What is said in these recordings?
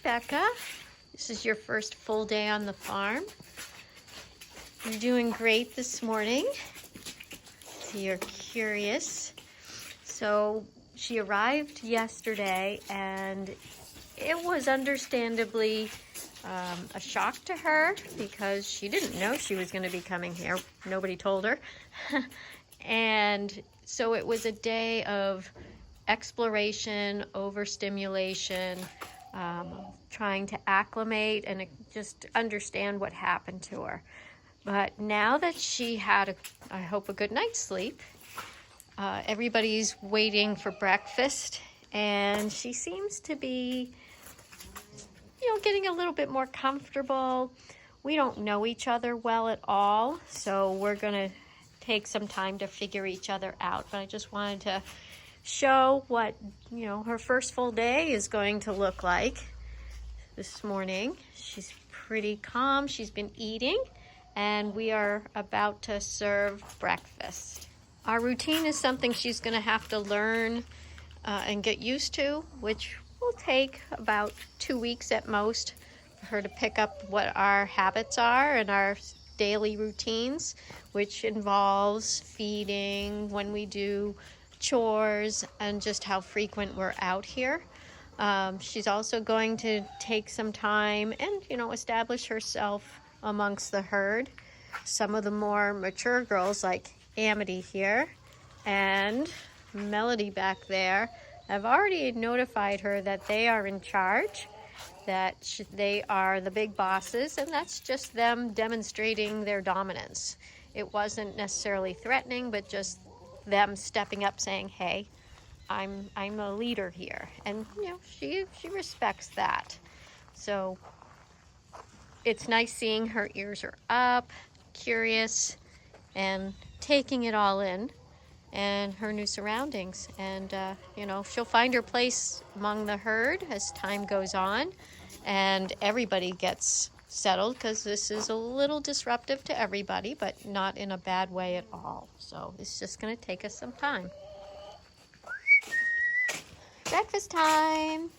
Becca. This is your first full day on the farm. You're doing great this morning. So you're curious. So she arrived yesterday and it was understandably a shock to her because she didn't know she was going to be coming here. Nobody told her. And so it was a day of exploration, overstimulation, trying to acclimate and just understand what happened to her. But now that she had, I hope, a good night's sleep, everybody's waiting for breakfast, and she seems to be, getting a little bit more comfortable. We don't know each other well at all, so we're going to take some time to figure each other out. But I just wanted to show what, her first full day is going to look like this morning. She's pretty calm. She's been eating, and we are about to serve breakfast. Our routine is something she's going to have to learn and get used to, which will take about 2 weeks at most for her to pick up what our habits are and our daily routines, which involves feeding, when we do chores, and just how frequent we're out here. She's also going to take some time and, establish herself amongst the herd. Some of the more mature girls, like Amity here and Melody back there, have already notified her that they are in charge, that they are the big bosses, and that's just them demonstrating their dominance. It wasn't necessarily threatening, but just them stepping up saying, hey, I'm a leader here. And she respects that. So it's nice seeing her ears are up, curious, and taking it all in, and her new surroundings. And she'll find her place among the herd as time goes on, and everybody gets settled, because this is a little disruptive to everybody, but not in a bad way at all. So it's just going to take us some time. Breakfast time.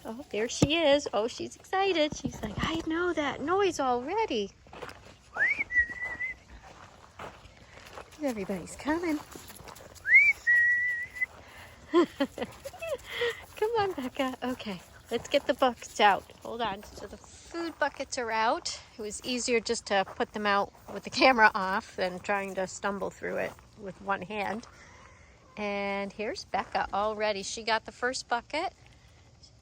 Oh, there she is. Oh, she's excited. She's like, I know that noise already. Everybody's coming. Come on, Becca. Okay, let's get the buckets out. Hold on. So the food buckets are out. It was easier just to put them out with the camera off than trying to stumble through it with one hand. And here's Becca already. She got the first bucket.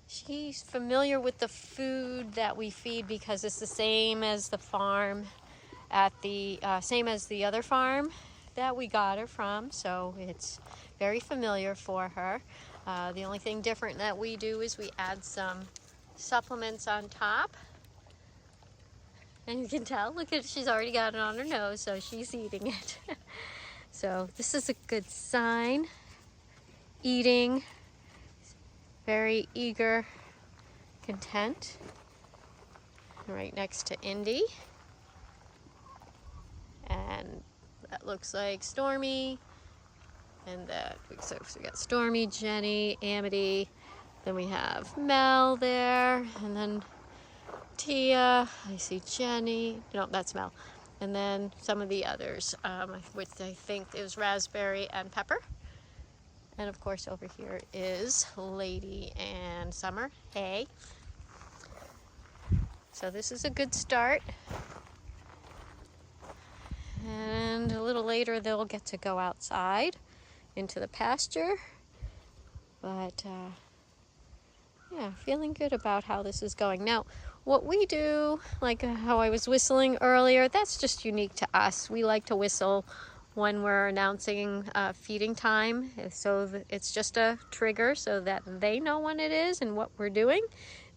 She's familiar with the food that we feed because it's the same as the farm same as the other farm that we got her from, so it's very familiar for her. The only thing different that we do is we add some supplements on top. And you can tell, look at, she's already got it on her nose, so she's eating it. So this is a good sign. Eating, very eager, content. Right next to Indy. And that looks like Stormy. And so we got Stormy, Jenny, Amity. Then we have Mel there. And then Tia. I see Jenny. No, that's Mel. And then some of the others, which I think is Raspberry and Pepper. And of course over here is Lady and Summer. Hey. So this is a good start. And a little later they'll get to go outside into the pasture. But yeah, feeling good about how this is going. Now, what we do, like how I was whistling earlier, that's just unique to us. We like to whistle when we're announcing feeding time. So it's just a trigger so that they know when it is and what we're doing.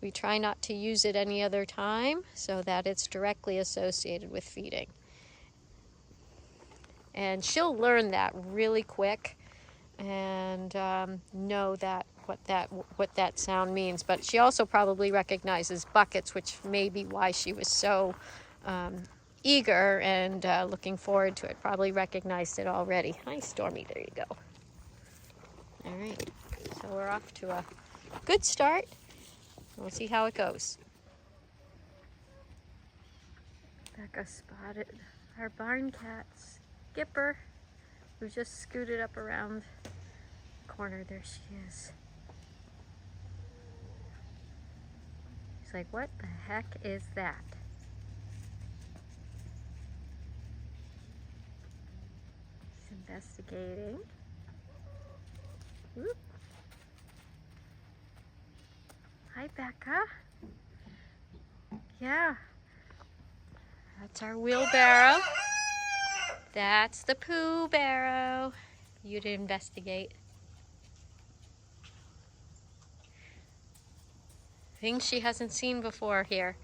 We try not to use it any other time so that it's directly associated with feeding. And she'll learn that really quick and know that what that sound means. But she also probably recognizes buckets, which may be why she was so eager and looking forward to it. Probably recognized it already. Hi, Stormy. There you go. All right. So we're off to a good start. We'll see how it goes. Becca spotted our barn cat, Skipper, who just scooted up around the corner. There she is. She's like, what the heck is that? She's investigating. Whoop. Hi, Becca. Yeah. That's our wheelbarrow. That's the poo barrow. You'd investigate. Things she hasn't seen before here.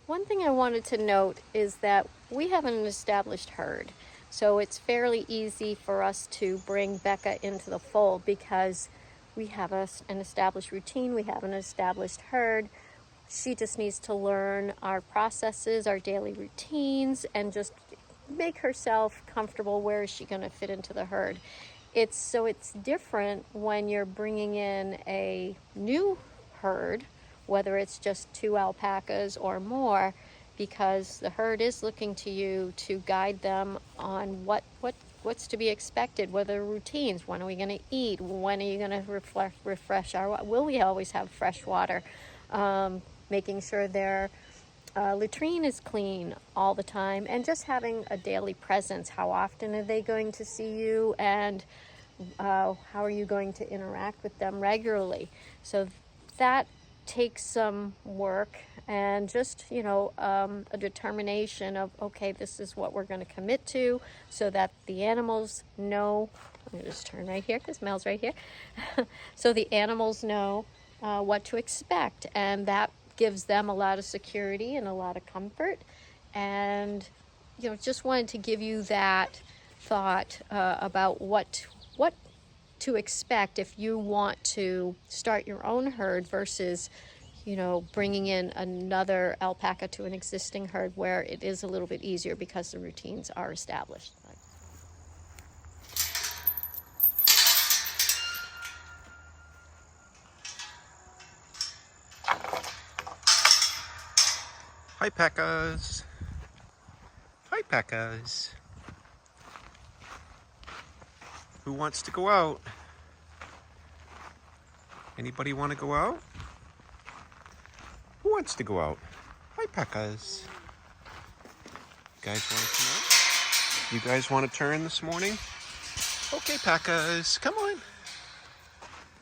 One thing I wanted to note is that we have an established herd. So it's fairly easy for us to bring Becca into the fold because we have an established routine, we have an established herd. She just needs to learn our processes, our daily routines, and just make herself comfortable. Where is she going to fit into the herd? It's different when you're bringing in a new herd, whether it's just 2 alpacas or more, because the herd is looking to you to guide them on what's to be expected, what are the routines, when are we going to eat, when are you going to refresh our, will we always have fresh water, making sure their latrine is clean all the time, and just having a daily presence. How often are they going to see you, and how are you going to interact with them regularly? So that takes some work and just, a determination of, okay, this is what we're going to commit to, so that the animals know. I'm going to just turn right here because Mel's right here. So the animals know what to expect, and that gives them a lot of security and a lot of comfort. And just wanted to give you that thought about what to expect if you want to start your own herd versus bringing in another alpaca to an existing herd, where it is a little bit easier because the routines are established. Hi, Pecas. Hi, Pecas. Who wants to go out? Anybody want to go out? Who wants to go out? Hi, Pecas. You guys want to come out? You guys want to turn this morning? Okay, Pecas. Come on.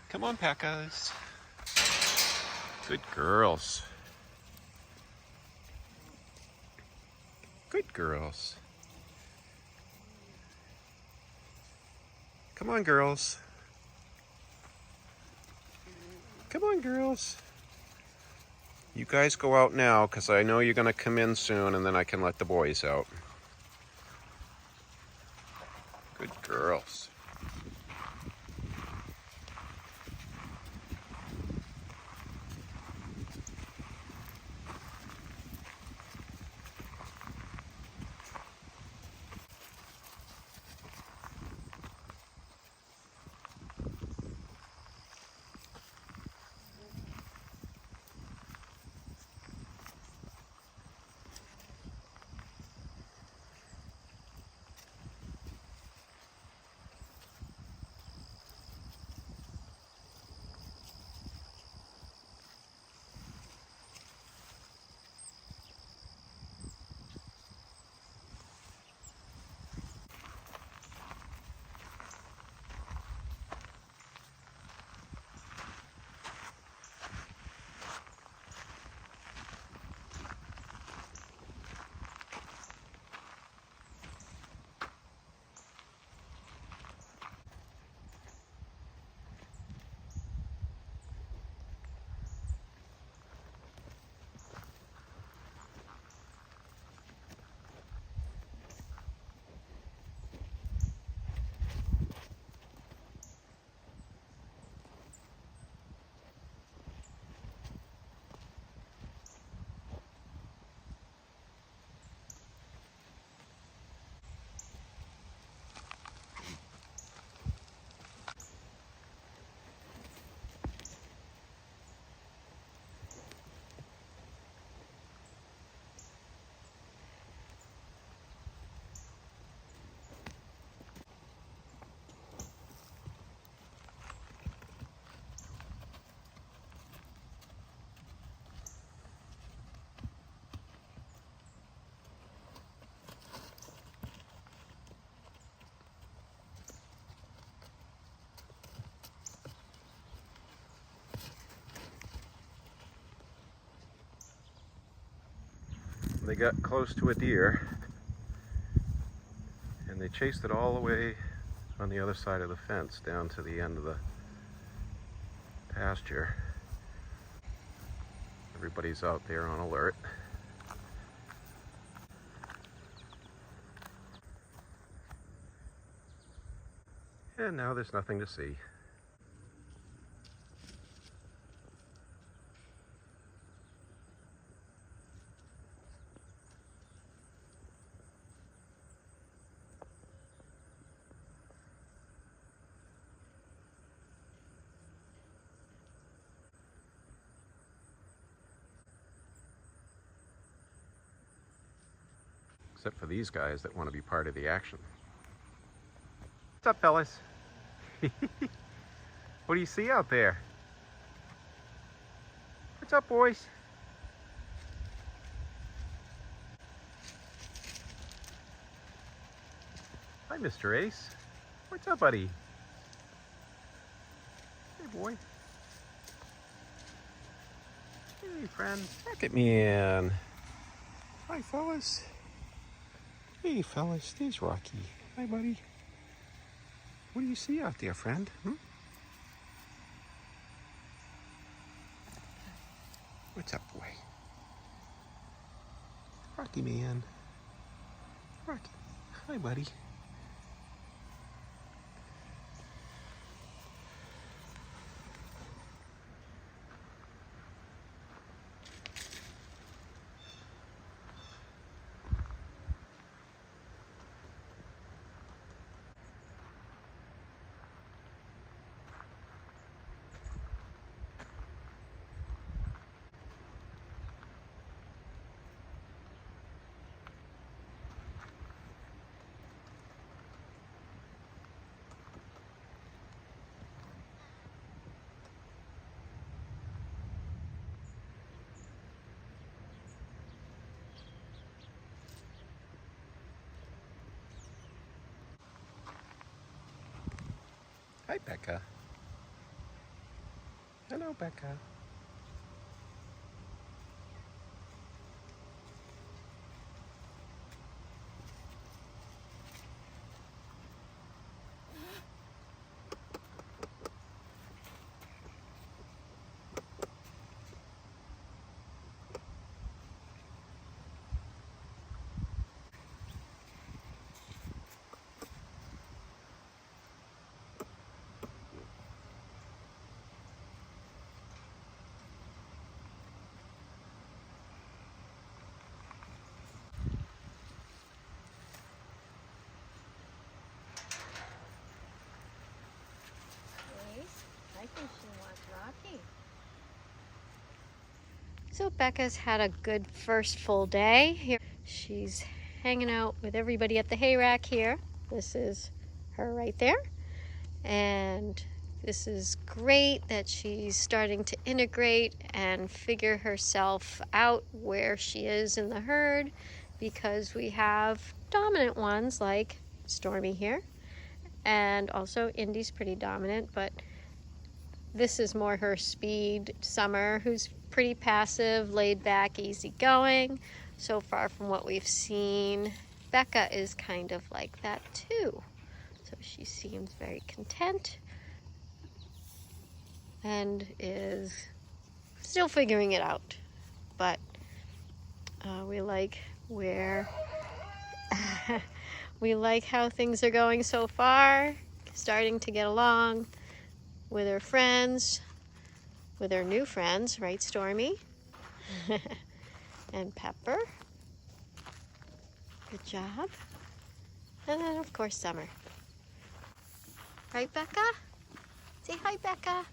Come on, Pecas. Good girls. Good girls. Come on, girls. Come on, girls. You guys go out now, because I know you're going to come in soon, and then I can let the boys out. Good girls. they got close to a deer and they chased it all the way on the other side of the fence down to the end of the pasture. Everybody's out there on alert. And now there's nothing to see. Except for these guys that want to be part of the action. What's up, fellas? What do you see out there? What's up, boys? Hi, Mr. Ace. What's up, buddy? Hey, boy. Hey, friend. Look at me in. Hi, fellas. Hey, fellas. There's Rocky. Hi, buddy. What do you see out there, friend? What's up, boy? Rocky, man. Rocky. Hi, buddy. Hi, Becca. Hello, Becca. I think she wants Rocky. So Becca's had a good first full day here. She's hanging out with everybody at the hay rack here. This is her right there. And this is great that she's starting to integrate and figure herself out where she is in the herd, because we have dominant ones like Stormy here, and also Indy's pretty dominant, but this is more her speed. Summer, who's pretty passive, laid back, easygoing. So far from what we've seen, Becca is kind of like that too. So she seems very content and is still figuring it out. But we like where we like how things are going so far. Starting to get along with her friends, with her new friends, right, Stormy? And Pepper. Good job. And then, of course, Summer. Right, Becca? Say hi, Becca.